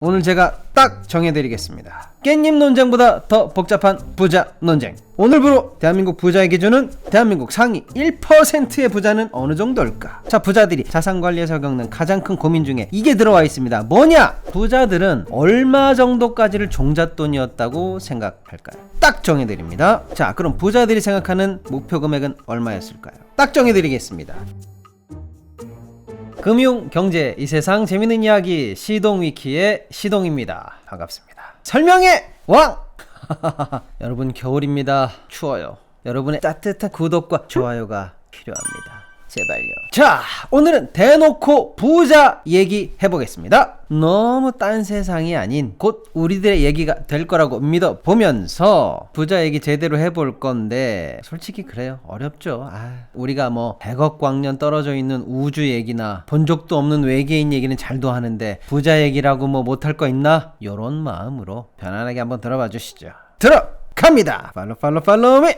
오늘 제가 딱 정해드리겠습니다. 깻잎 논쟁보다 더 복잡한 부자 논쟁. 오늘부로 대한민국 부자의 기준은 대한민국 상위 1%의 부자는 어느 정도일까? 자, 부자들이 자산관리에서 겪는 가장 큰 고민 중에 이게 들어와 있습니다. 뭐냐? 부자들은 얼마 정도까지를 종잣돈이었다고 생각할까요? 딱 정해드립니다. 자, 그럼 부자들이 생각하는 목표 금액은 얼마였을까요? 딱 정해드리겠습니다. 금융, 경제, 이 세상 재밌는 이야기 시동위키의 시동입니다. 반갑습니다. 설명의 왕! 여러분, 겨울입니다. 추워요. 여러분의 따뜻한 구독과 좋아요가 필요합니다. 제발요. 자, 오늘은 대놓고 부자 얘기 해보겠습니다. 너무 딴 세상이 아닌 곧 우리들의 얘기가 될 거라고 믿어보면서 부자 얘기 제대로 해볼 건데, 솔직히 그래요. 어렵죠. 우리가 뭐 100억 광년 떨어져 있는 우주 얘기나 본 적도 없는 외계인 얘기는 잘도 하는데 부자 얘기라고 뭐 못할 거 있나? 요런 마음으로 편안하게 한번 들어봐 주시죠. 들어갑니다. 팔로우 미.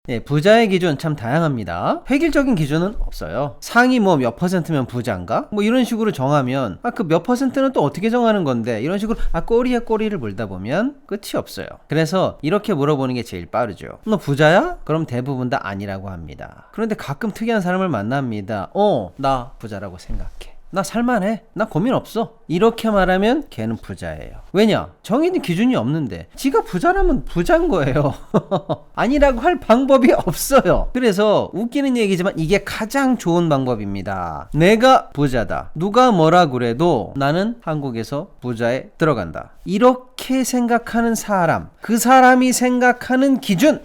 네, 부자의 기준 참 다양합니다. 획일적인 기준은 없어요. 상위 뭐 몇 퍼센트면 부자인가? 뭐 이런 식으로 정하면 그 몇 퍼센트는 또 어떻게 정하는 건데, 이런 식으로 꼬리에 꼬리를 물다 보면 끝이 없어요. 그래서 이렇게 물어보는 게 제일 빠르죠. 너 부자야? 그럼 대부분 다 아니라고 합니다. 그런데 가끔 특이한 사람을 만납니다. 나 부자라고 생각해. 나 살만해. 나 고민 없어. 이렇게 말하면 걔는 부자예요. 왜냐? 정해진 기준이 없는데 지가 부자라면 부자인 거예요. 아니라고 할 방법이 없어요. 그래서 웃기는 얘기지만 이게 가장 좋은 방법입니다. 내가 부자다. 누가 뭐라 그래도 나는 한국에서 부자에 들어간다. 이렇게 생각하는 사람, 그 사람이 생각하는 기준,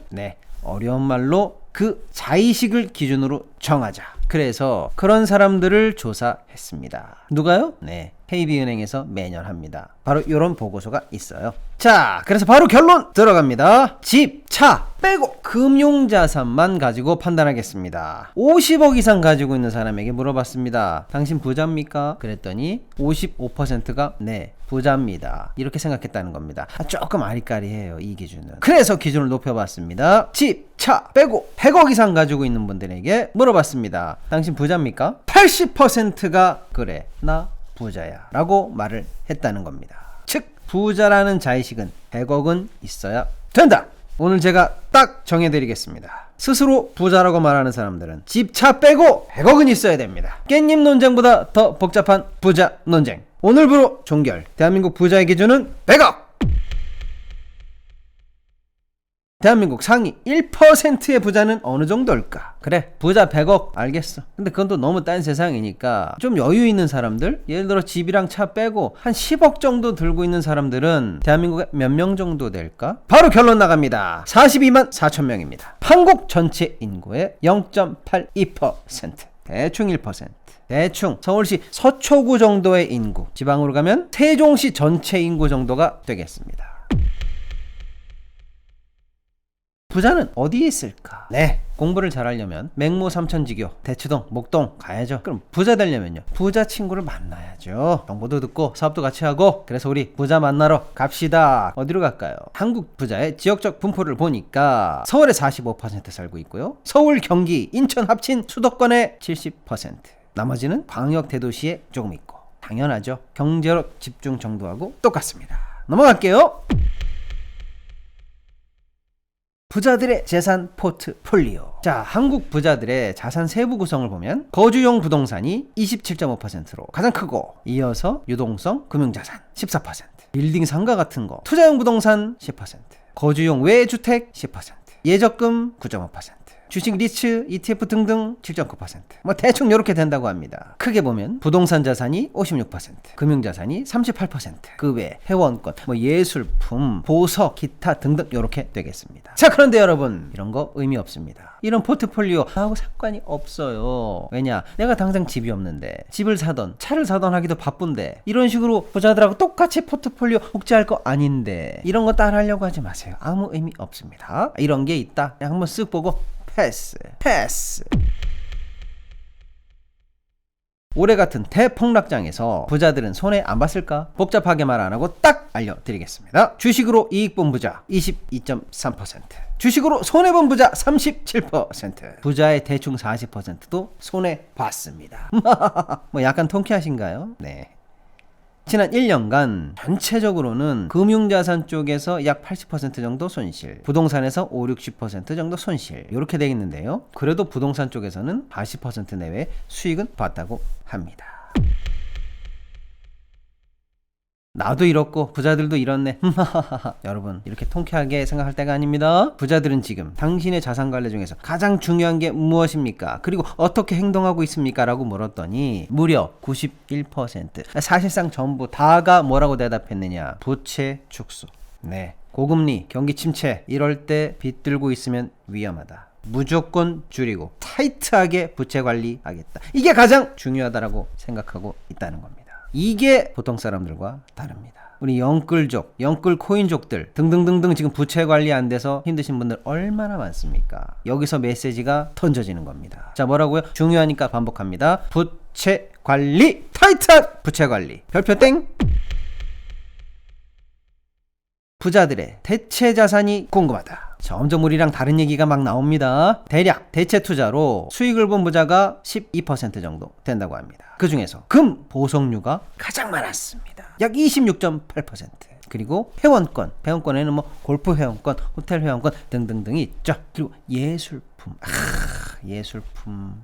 어려운 말로 그 자의식을 기준으로 정하자. 그래서 그런 사람들을 조사했습니다. 누가요? KB은행에서 매년 합니다. 바로 이런 보고서가 있어요. 자, 그래서 바로 결론 들어갑니다. 집, 차 빼고 금융자산만 가지고 판단하겠습니다. 50억 이상 가지고 있는 사람에게 물어봤습니다. 당신 부자입니까? 그랬더니 55%가 부자입니다. 이렇게 생각했다는 겁니다. 조금 아리까리해요, 이 기준은. 그래서 기준을 높여봤습니다. 집, 차 빼고 100억 이상 가지고 있는 분들에게 물어봤습니다. 당신 부자입니까? 80%가 그래, 나 부자야 라고 말을 했다는 겁니다. 즉, 부자라는 자의식은 100억은 있어야 된다. 오늘 제가 딱 정해드리겠습니다. 스스로 부자라고 말하는 사람들은 집, 차 빼고 100억은 있어야 됩니다. 깻잎 논쟁보다 더 복잡한 부자 논쟁. 오늘부로 종결. 대한민국 부자의 기준은 100억! 대한민국 상위 1%의 부자는 어느 정도일까? 그래, 부자 100억 알겠어. 근데 그건 또 너무 딴 세상이니까 좀 여유 있는 사람들, 예를 들어 집이랑 차 빼고 한 10억 정도 들고 있는 사람들은 대한민국에 몇 명 정도 될까? 바로 결론 나갑니다. 42만 4천 명입니다. 한국 전체 인구의 0.82%. 대충 1%. 대충 서울시 서초구 정도의 인구, 지방으로 가면 세종시 전체 인구 정도가 되겠습니다. 부자는 어디에 있을까? 공부를 잘하려면 맹모 삼천지교, 대치동, 목동 가야죠. 그럼 부자 되려면요, 부자 친구를 만나야죠. 정보도 듣고 사업도 같이 하고. 그래서 우리 부자 만나러 갑시다. 어디로 갈까요? 한국 부자의 지역적 분포를 보니까 서울에 45% 살고 있고요, 서울, 경기, 인천 합친 수도권의 70%, 나머지는 광역 대도시에 조금 있고. 당연하죠. 경제력 집중 정도하고 똑같습니다. 넘어갈게요. 부자들의 재산 포트폴리오. 자, 한국 부자들의 자산 세부 구성을 보면 거주용 부동산이 27.5%로 가장 크고, 이어서 유동성 금융자산 14%, 빌딩 상가 같은 거, 투자용 부동산 10%, 거주용 외주택 10%, 예적금 9.5%, 주식, 리츠, ETF 등등 7.9%. 뭐 대충 이렇게 된다고 합니다. 크게 보면 부동산 자산이 56%, 금융자산이 38%, 그 외 회원권, 뭐 예술품, 보석, 기타 등등 이렇게 되겠습니다. 자, 그런데 여러분, 이런 거 의미 없습니다. 이런 포트폴리오 나하고 상관이 없어요. 왜냐? 내가 당장 집이 없는데, 집을 사던 차를 사던 하기도 바쁜데, 이런 식으로 부자들하고 똑같이 포트폴리오 복제할 거 아닌데, 이런 거 따라하려고 하지 마세요. 아무 의미 없습니다. 이런 게 있다, 그냥 한번 쓱 보고 패스. 올해 같은 대폭락장에서 부자들은 손해 안 봤을까? 복잡하게 말 안 하고 딱 알려드리겠습니다. 주식으로 이익 본 부자 22.3%, 주식으로 손해본 부자 37%, 부자의 대충 40%도 손해 봤습니다. 뭐 약간 통쾌하신가요? 네. 지난 1년간 전체적으로는 금융자산 쪽에서 약 80% 정도 손실, 부동산에서 50-60% 정도 손실, 이렇게 되어 있는데요. 그래도 부동산 쪽에서는 40% 내외의 수익은 봤다고 합니다. 나도 이렇고 부자들도 이렇네. 여러분, 이렇게 통쾌하게 생각할 때가 아닙니다. 부자들은 지금 당신의 자산 관리 중에서 가장 중요한 게 무엇입니까? 그리고 어떻게 행동하고 있습니까? 라고 물었더니 무려 91%, 사실상 전부 다가 뭐라고 대답했느냐? 부채 축소. 네, 고금리, 경기 침체, 이럴 때 빚들고 있으면 위험하다. 무조건 줄이고 타이트하게 부채 관리하겠다. 이게 가장 중요하다라고 생각하고 있다는 겁니다. 이게 보통 사람들과 다릅니다. 우리 영끌족, 영끌 코인족들 등등등등 지금 부채 관리 안 돼서 힘드신 분들 얼마나 많습니까? 여기서 메시지가 던져지는 겁니다. 자, 뭐라고요? 중요하니까 반복합니다. 부채 관리, 타이트한 부채 관리. 별표 땡. 부자들의 대체 자산이 궁금하다. 점점 우리랑 다른 얘기가 막 나옵니다. 대략 대체 투자로 수익을 본 부자가 12% 정도 된다고 합니다. 그 중에서 금 보석류가 가장 많았습니다. 약 26.8%. 그리고 회원권, 회원권에는 뭐 골프 회원권, 호텔 회원권 등등등이 있죠. 그리고 예술품, 예술품.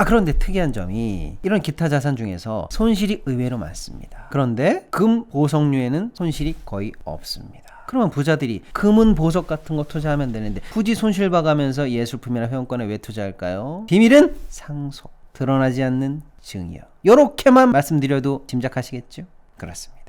그런데 특이한 점이 이런 기타 자산 중에서 손실이 의외로 많습니다. 그런데 금, 보석류에는 손실이 거의 없습니다. 그러면 부자들이 금은 보석 같은 거 투자하면 되는데 굳이 손실 봐가면서 예술품이나 회원권에 왜 투자할까요? 비밀은 상속, 드러나지 않는 증여. 요렇게만 말씀드려도 짐작하시겠죠? 그렇습니다.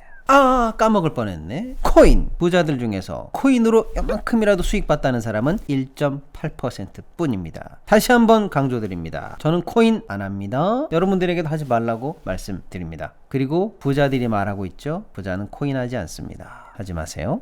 까먹을 뻔했네. 코인. 부자들 중에서 코인으로 요만큼이라도 수익 봤다는 사람은 1.8% 뿐입니다. 다시 한번 강조드립니다. 저는 코인 안 합니다. 여러분들에게도 하지 말라고 말씀드립니다. 그리고 부자들이 말하고 있죠. 부자는 코인 하지 않습니다. 하지 마세요.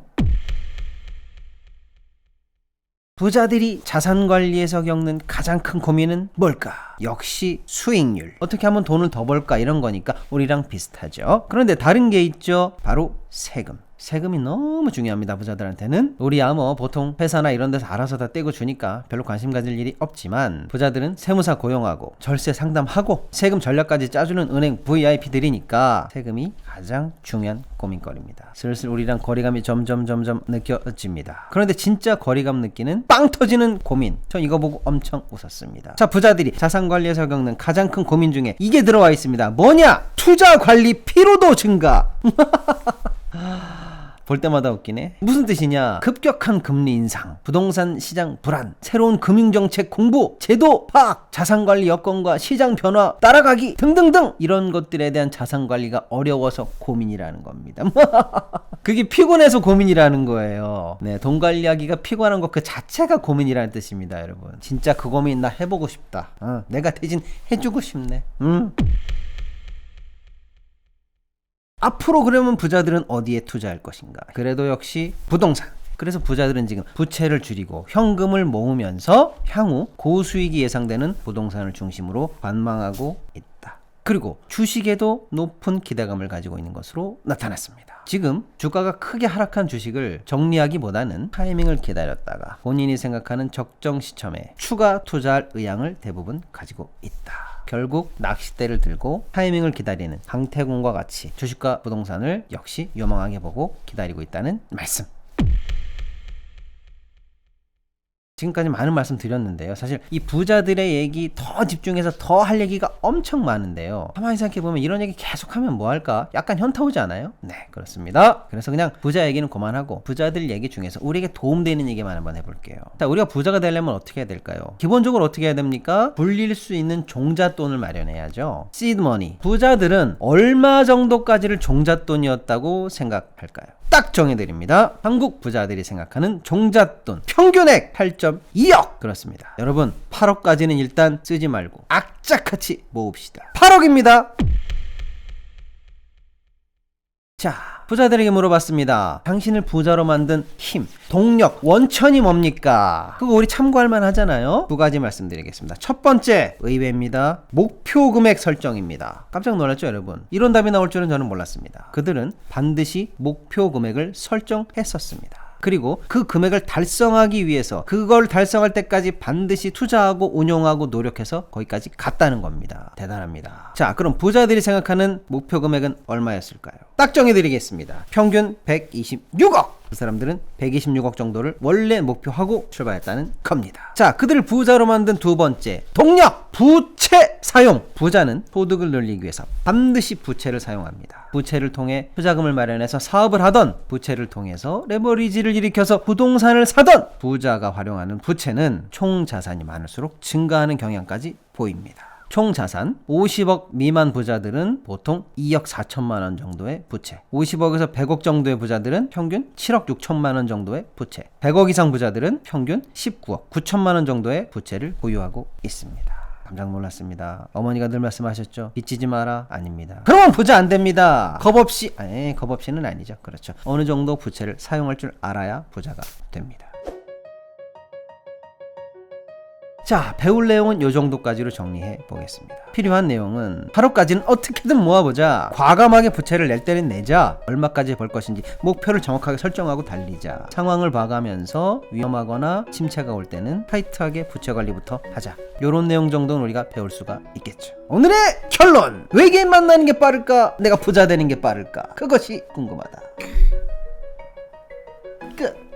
부자들이 자산 관리에서 겪는 가장 큰 고민은 뭘까? 역시 수익률. 어떻게 하면 돈을 더 벌까? 이런 거니까 우리랑 비슷하죠. 그런데 다른 게 있죠. 바로 세금. 세금이 너무 중요합니다. 부자들한테는. 우리야 뭐 보통 회사나 이런 데서 알아서 다 떼고 주니까 별로 관심 가질 일이 없지만 부자들은 세무사 고용하고 절세 상담하고 세금 전략까지 짜주는 은행 VIP들이니까 세금이 가장 중요한 고민거리입니다. 슬슬 우리랑 거리감이 점점 느껴집니다. 그런데 진짜 거리감 느끼는 빵 터지는 고민, 저 이거 보고 엄청 웃었습니다. 자, 부자들이 자산 관리에서 겪는 가장 큰 고민 중에 이게 들어와 있습니다. 뭐냐? 투자 관리 피로도 증가. 볼 때마다 웃기네. 무슨 뜻이냐? 급격한 금리 인상, 부동산 시장 불안, 새로운 금융정책 공부, 제도 파악, 자산관리 여건과 시장 변화 따라가기 등등등, 이런 것들에 대한 자산관리가 어려워서 고민이라는 겁니다. 그게 피곤해서 고민이라는 거예요. 네, 돈 관리하기가 피곤한 것 그 자체가 고민이라는 뜻입니다. 여러분, 진짜 그 고민 나 해보고 싶다. 내가 대신 해주고 싶네. 앞으로 그러면 부자들은 어디에 투자할 것인가? 그래도 역시 부동산. 그래서 부자들은 지금 부채를 줄이고 현금을 모으면서 향후 고수익이 예상되는 부동산을 중심으로 관망하고 있다. 그리고 주식에도 높은 기대감을 가지고 있는 것으로 나타났습니다. 지금 주가가 크게 하락한 주식을 정리하기보다는 타이밍을 기다렸다가 본인이 생각하는 적정 시점에 추가 투자할 의향을 대부분 가지고 있다. 결국 낚싯대를 들고 타이밍을 기다리는 강태공과 같이 주식과 부동산을 역시 요망하게 보고 기다리고 있다는 말씀. 지금까지 많은 말씀 드렸는데요. 사실 이 부자들의 얘기 더 집중해서 더 할 얘기가 엄청 많은데요. 가만히 생각해보면 이런 얘기 계속하면 뭐 할까? 약간 현타 오지 않아요? 네, 그렇습니다. 그래서 그냥 부자 얘기는 그만하고 부자들 얘기 중에서 우리에게 도움되는 얘기만 한번 해볼게요. 자, 우리가 부자가 되려면 어떻게 해야 될까요? 기본적으로 어떻게 해야 됩니까? 불릴 수 있는 종잣돈을 마련해야죠. seed money. 부자들은 얼마 정도까지를 종잣돈이었다고 생각할까요? 딱 정해드립니다. 한국 부자들이 생각하는 종잣돈 평균액 8.2억. 그렇습니다. 여러분, 8억까지는 일단 쓰지 말고 악착같이 모읍시다. 8억입니다. 자, 부자들에게 물어봤습니다. 당신을 부자로 만든 힘, 동력, 원천이 뭡니까? 그거 우리 참고할 만 하잖아요. 두 가지 말씀드리겠습니다. 첫 번째, 의외입니다. 목표 금액 설정입니다. 깜짝 놀랐죠, 여러분? 이런 답이 나올 줄은 저는 몰랐습니다. 그들은 반드시 목표 금액을 설정했었습니다. 그리고 그 금액을 달성하기 위해서 그걸 달성할 때까지 반드시 투자하고 운용하고 노력해서 거기까지 갔다는 겁니다. 대단합니다. 자, 그럼 부자들이 생각하는 목표 금액은 얼마였을까요? 딱 정해드리겠습니다. 평균 126억! 그 사람들은 126억 정도를 원래 목표하고 출발했다는 겁니다. 자, 그들을 부자로 만든 두 번째, 동력! 부채 사용! 부자는 소득을 늘리기 위해서 반드시 부채를 사용합니다. 부채를 통해 투자금을 마련해서 사업을 하던, 부채를 통해서 레버리지를 일으켜서 부동산을 사던, 부자가 활용하는 부채는 총 자산이 많을수록 증가하는 경향까지 보입니다. 총 자산 50억 미만 부자들은 보통 2억 4천만 원 정도의 부채, 50억에서 100억 정도의 부자들은 평균 7억 6천만 원 정도의 부채, 100억 이상 부자들은 평균 19억 9천만 원 정도의 부채를 보유하고 있습니다. 깜짝 놀랐습니다. 어머니가 늘 말씀하셨죠. 빚지지 마라. 아닙니다. 그러면 부자 안 됩니다. 겁 없이는 아니죠. 그렇죠. 어느 정도 부채를 사용할 줄 알아야 부자가 됩니다. 자, 배울 내용은 이 정도까지로 정리해 보겠습니다. 필요한 내용은 하루까지는 어떻게든 모아보자. 과감하게 부채를 낼 때는 내자. 얼마까지 벌 것인지 목표를 정확하게 설정하고 달리자. 상황을 봐가면서 위험하거나 침체가 올 때는 타이트하게 부채 관리부터 하자. 이런 내용 정도는 우리가 배울 수가 있겠죠. 오늘의 결론! 외계인 만나는 게 빠를까? 내가 부자 되는 게 빠를까? 그것이 궁금하다. 끝!